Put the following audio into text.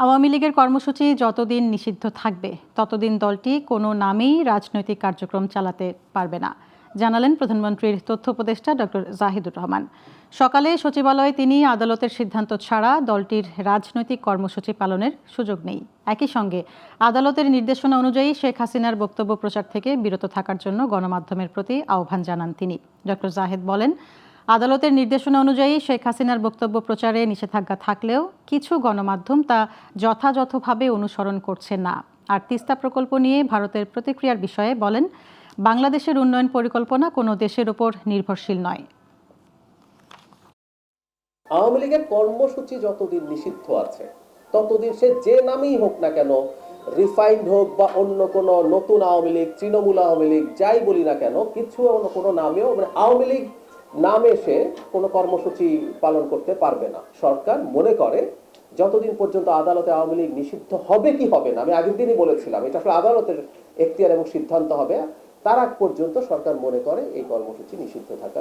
আওয়ামী লীগের কর্মসূচি যতদিন নিষিদ্ধ থাকবে ততদিন দলটি কোনো নামেই রাজনৈতিক কার্যক্রম চালাতে পারবে না, জানালেন প্রধানমন্ত্রীর তথ্য উপদেষ্টা ডক্টর জাহিদুর রহমান। সকালে সচিবালয়ে তিনি আদালতের সিদ্ধান্ত ছাড়া দলটির রাজনৈতিক কর্মসূচি পালনের সুযোগ নেই। একই সঙ্গে আদালতের নির্দেশনা অনুযায়ী শেখ হাসিনার বক্তব্য প্রচার থেকে বিরত থাকার জন্য গণমাধ্যমের প্রতি আহ্বান জানান তিনি। ডক্টর জাহিদ বলেন, আদালতের নির্দেশনা অনুযায়ী শেখ হাসিনার বক্তব্য প্রচারে নিষেধাজ্ঞা থাকলেও কিছু গণমাধ্যম তা যথাযথভাবে অনুসরণ করছে না। আর তিস্তা প্রকল্প নিয়ে ভারতের প্রতিক্রিয়ার বিষয়ে বলেন, বাংলাদেশের উন্নয়ন পরিকল্পনা কোনো দেশের উপর নির্ভরশীল নয়। আওয়ামী লীগের কর্মসূচি যতদিন নিষিদ্ধ আছে ততদিন সে যে নামেই হোক না কেন, রিফাইন্ড হোক বা অন্য কোনো নতুন আওয়ামী লীগ, তৃণমূল আওয়ামী লীগ, যাই বলি না কেন, কিছু অন্য কোনো নামেও আওয়ামী লীগ নামে সে কোনো কর্মসূচি পালন করতে পারবে না। সরকার মনে করে যতদিন পর্যন্ত আদালতে আওয়ামী লীগ নিষিদ্ধ হবে কি হবে না, আমি আগের দিনই বলেছিলাম এটা আসলে আদালতের এখতিয়ার এবং সিদ্ধান্ত হবে, তার আগ পর্যন্ত সরকার মনে করে এই কর্মসূচি নিষিদ্ধ থাকা